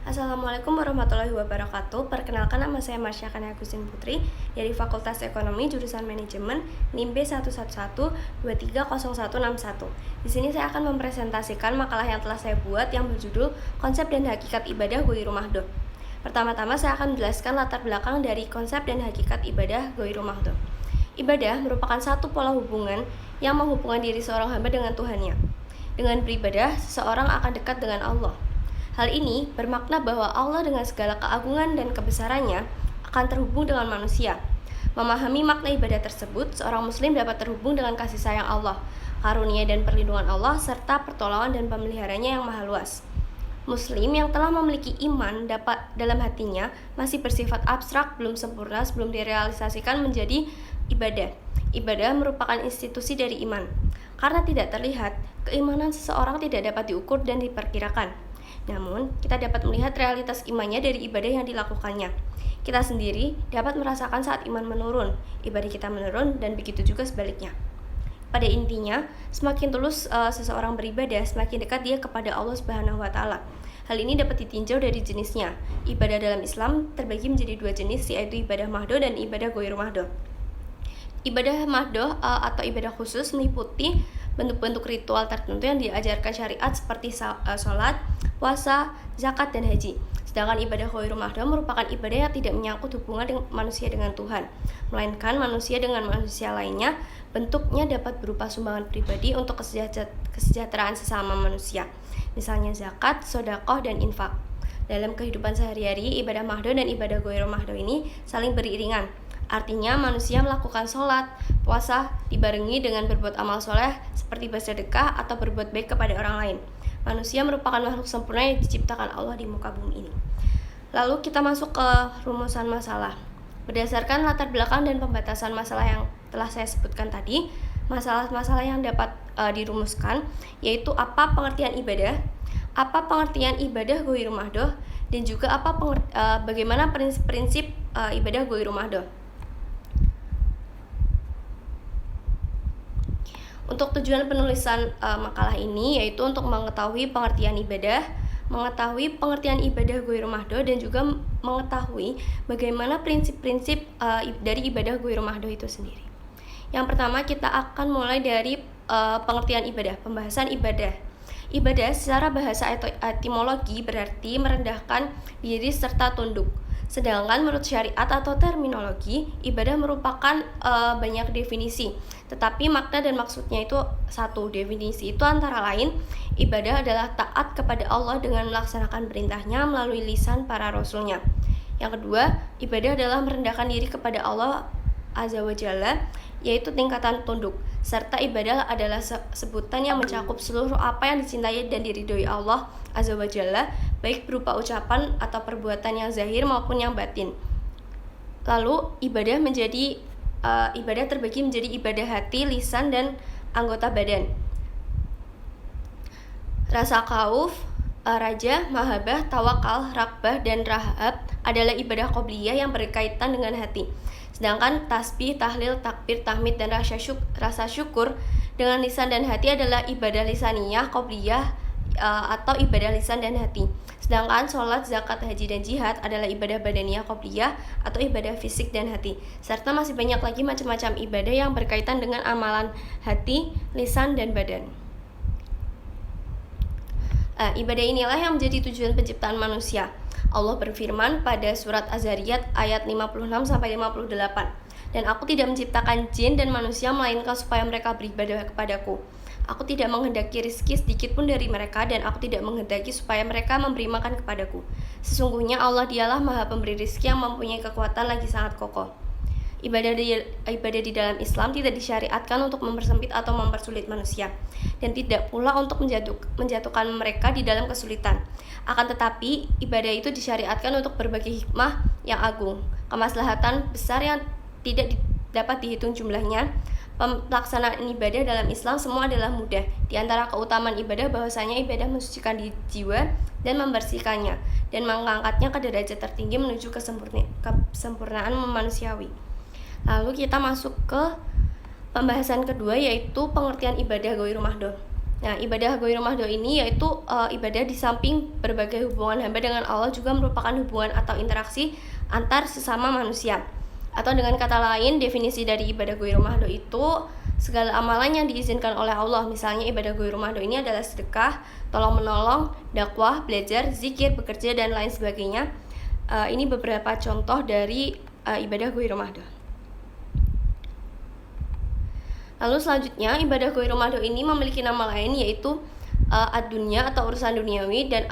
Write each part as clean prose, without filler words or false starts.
Assalamualaikum warahmatullahi wabarakatuh. Perkenalkan, nama saya Marsya Kania Agustin Putri dari Fakultas Ekonomi jurusan Manajemen NIM B1112300161. Di sini saya akan mempresentasikan makalah yang telah saya buat yang berjudul Konsep dan Hakikat Ibadah Ghairu Mahdhuf. Pertama-tama saya akan menjelaskan latar belakang dari konsep dan hakikat ibadah Ghairu Mahdhuf. Ibadah merupakan satu pola hubungan yang menghubungkan diri seorang hamba dengan Tuhannya. Dengan beribadah, seseorang akan dekat dengan Allah. Hal ini bermakna bahwa Allah dengan segala keagungan dan kebesarannya akan terhubung dengan manusia. Memahami makna ibadah tersebut, seorang muslim dapat terhubung dengan kasih sayang Allah, karunia dan perlindungan Allah, serta pertolongan dan pemeliharanya yang maha luas. Muslim yang telah memiliki iman dalam hatinya masih bersifat abstrak, belum sempurna sebelum direalisasikan menjadi ibadah. Ibadah merupakan institusi dari iman. Karena tidak terlihat, keimanan seseorang tidak dapat diukur dan diperkirakan. Namun, kita dapat melihat realitas imannya dari ibadah yang dilakukannya. Kita sendiri dapat merasakan saat iman menurun, ibadah kita menurun, dan begitu juga sebaliknya. Pada intinya, semakin tulus seseorang beribadah, semakin dekat dia kepada Allah Subhanahu wa Ta'ala. Hal ini dapat ditinjau dari jenisnya. Ibadah dalam Islam terbagi menjadi dua jenis, yaitu ibadah mahdhuf dan ibadah ghairu mahdhuf. Ibadah mahdhuf atau ibadah khusus meliputi bentuk-bentuk ritual tertentu yang diajarkan syariat seperti sholat, puasa, zakat, dan haji. Sedangkan ibadah ghairu mahdhuf merupakan ibadah yang tidak menyangkut hubungan manusia dengan Tuhan, melainkan manusia dengan manusia lainnya. Bentuknya dapat berupa sumbangan pribadi untuk kesejahteraan sesama manusia, misalnya zakat, sedekah, dan infak. Dalam kehidupan sehari-hari, ibadah mahdhuf dan ibadah ghairu mahdhuf ini saling beriringan. Artinya manusia melakukan sholat, puasa dibarengi dengan berbuat amal soleh seperti bersedekah atau berbuat baik kepada orang lain. Manusia merupakan makhluk sempurna yang diciptakan Allah di muka bumi ini. Lalu kita masuk ke rumusan masalah. Berdasarkan latar belakang dan pembatasan masalah yang telah saya sebutkan tadi, masalah-masalah yang dapat dirumuskan yaitu apa pengertian ibadah, apa pengertian ibadah ghairu mahdhuf, dan juga bagaimana prinsip-prinsip ibadah ghairu mahdhuf. Untuk tujuan penulisan makalah ini yaitu untuk mengetahui pengertian ibadah, mengetahui pengertian ibadah ghairu mahdhuf, dan juga mengetahui bagaimana prinsip-prinsip dari ibadah ghairu mahdhuf itu sendiri. Yang pertama, kita akan mulai dari pengertian ibadah, pembahasan ibadah. Ibadah secara bahasa atau etimologi berarti merendahkan diri serta tunduk. Sedangkan menurut syariat atau terminologi, ibadah merupakan banyak definisi, tetapi makna dan maksudnya itu satu. Definisi itu antara lain, ibadah adalah taat kepada Allah dengan melaksanakan perintahnya melalui lisan para rasulnya. Yang kedua, ibadah adalah merendahkan diri kepada Allah Azza wa Jalla, yaitu tingkatan tunduk. Serta ibadah adalah sebutan yang mencakup seluruh apa yang dicintai dan diridhoi Allah Azza wa Jalla, baik berupa ucapan atau perbuatan yang zahir maupun yang batin. Lalu ibadah terbagi menjadi ibadah hati, lisan, dan anggota badan. Rasa khauf, raja, mahabbah, tawakal, rakbah, dan rahab adalah ibadah qobliyah yang berkaitan dengan hati. Sedangkan tasbih, tahlil, takbir, tahmid, dan rasa syukur dengan lisan dan hati adalah ibadah lisaniyah qobliyah atau ibadah lisan dan hati. Sedangkan sholat, zakat, haji, dan jihad adalah ibadah badaniyah qobliyah atau ibadah fisik dan hati. Serta masih banyak lagi macam-macam ibadah yang berkaitan dengan amalan hati, lisan, dan badan. Ibadah inilah yang menjadi tujuan penciptaan manusia. Allah berfirman pada surat Az-Zariyat ayat 56-58, "Dan aku tidak menciptakan jin dan manusia melainkan supaya mereka beribadah kepadaku. Aku tidak menghendaki rizki sedikit pun dari mereka, dan aku tidak menghendaki supaya mereka memberi makan kepadaku. Sesungguhnya Allah dialah maha pemberi rizki yang mempunyai kekuatan lagi sangat kokoh." Ibadah di dalam Islam tidak disyariatkan untuk mempersempit atau mempersulit manusia, dan tidak pula untuk menjatuhkan mereka di dalam kesulitan. Akan tetapi, ibadah itu disyariatkan untuk berbagai hikmah yang agung, kemaslahatan besar yang tidak dapat dihitung jumlahnya. Pelaksanaan ibadah dalam Islam semua adalah mudah. Di antara keutamaan ibadah bahwasanya ibadah mensucikan jiwa dan membersihkannya, dan mengangkatnya ke derajat tertinggi menuju kesempurnaan manusiawi. Lalu kita masuk ke pembahasan kedua, yaitu pengertian ibadah ghairu mahdhuf. Nah, ibadah Ghairul Mahdoh ini yaitu ibadah di samping berbagai hubungan hamba dengan Allah juga merupakan hubungan atau interaksi antar sesama manusia. Atau dengan kata lain, definisi dari ibadah Ghairul Mahdoh itu segala amalan yang diizinkan oleh Allah. Misalnya ibadah Ghairul Mahdoh ini adalah sedekah, tolong-menolong, dakwah, belajar, zikir, bekerja, dan lain sebagainya. Ini beberapa contoh dari ibadah Ghairul Mahdoh. Lalu selanjutnya, ibadah Ghairul Mahdoh ini memiliki nama lain yaitu ad-dunya atau urusan duniawi dan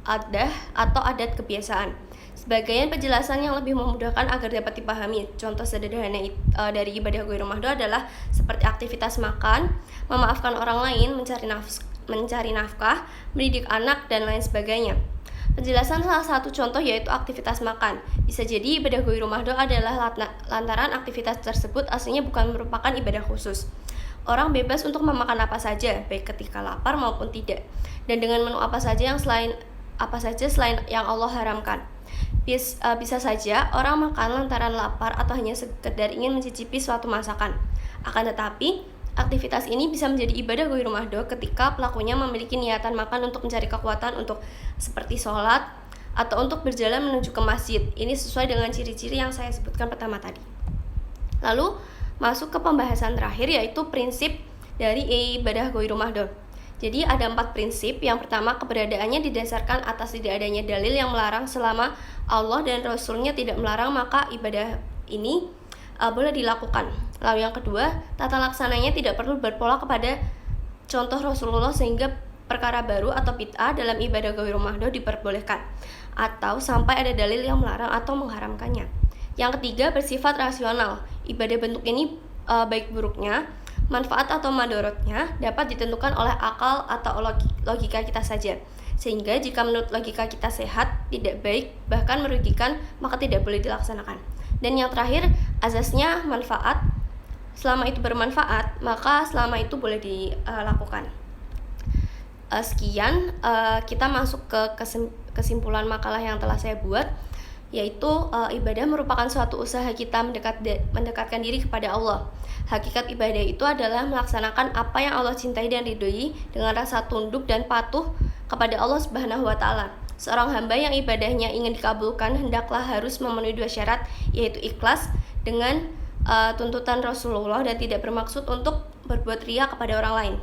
adah atau adat kebiasaan. Sebagian penjelasan yang lebih memudahkan agar dapat dipahami. Contoh sederhana dari ibadah Ghairul Mahdoh adalah seperti aktivitas makan, memaafkan orang lain, mencari nafkah, mendidik anak, dan lain sebagainya. Penjelasan salah satu contoh yaitu aktivitas makan. Bisa jadi ibadah Ghairul Mahdoh adalah lantaran aktivitas tersebut aslinya bukan merupakan ibadah khusus. Orang bebas untuk memakan apa saja, baik ketika lapar maupun tidak, dan dengan menu apa saja selain yang Allah haramkan. Bisa saja orang makan lantaran lapar atau hanya sekedar ingin mencicipi suatu masakan. Akan tetapi, aktivitas ini bisa menjadi ibadah Ghairul Mahdoh ketika pelakunya memiliki niatan makan untuk mencari kekuatan untuk seperti sholat atau untuk berjalan menuju ke masjid. Ini sesuai dengan ciri-ciri yang saya sebutkan pertama tadi. Lalu masuk ke pembahasan terakhir yaitu prinsip dari ibadah Ghairul Mahdoh. Jadi ada 4 prinsip. Yang pertama, keberadaannya didasarkan atas tidak adanya dalil yang melarang. Selama Allah dan Rasul-Nya tidak melarang, maka ibadah ini boleh dilakukan. Lalu yang kedua, tata laksananya tidak perlu berpola kepada contoh Rasulullah sehingga perkara baru atau bid'ah dalam ibadah Ghairul Mahdoh diperbolehkan atau sampai ada dalil yang melarang atau mengharamkannya. Yang ketiga, bersifat rasional. Ibadah bentuk ini baik buruknya, manfaat atau madorotnya dapat ditentukan oleh akal atau logika kita saja. Sehingga jika menurut logika kita sehat, tidak baik, bahkan merugikan, maka tidak boleh dilaksanakan. Dan yang terakhir, azasnya manfaat. Selama itu bermanfaat, maka selama itu boleh dilakukan. Sekian, kita masuk ke kesimpulan makalah yang telah saya buat, yaitu ibadah merupakan suatu usaha kita mendekatkan diri kepada Allah. Hakikat ibadah itu adalah melaksanakan apa yang Allah cintai dan ridhoi dengan rasa tunduk dan patuh kepada Allah Subhanahu wa Ta'ala. Seorang hamba yang ibadahnya ingin dikabulkan hendaklah harus memenuhi 2 syarat, yaitu ikhlas dengan tuntutan Rasulullah dan tidak bermaksud untuk berbuat riya kepada orang lain.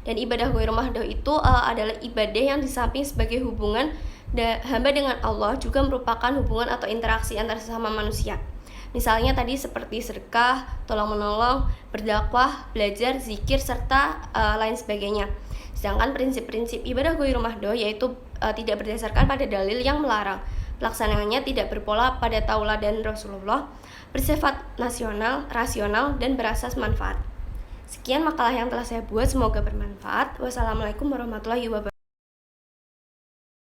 Dan ibadah Ghairul Mahdoh itu adalah ibadah yang di samping sebagai hubungan hamba dengan Allah juga merupakan hubungan atau interaksi antar sesama manusia. Misalnya tadi seperti sedekah, tolong-menolong, berdakwah, belajar, zikir, serta lain sebagainya. Sedangkan prinsip-prinsip ibadah Ghairul Mahdoh yaitu tidak berdasarkan pada dalil yang melarang. Pelaksanaannya tidak berpola pada tauladan Rasulullah, bersifat rasional, dan berasas manfaat. Sekian makalah yang telah saya buat, semoga bermanfaat. Wassalamualaikum warahmatullahi wabarakatuh.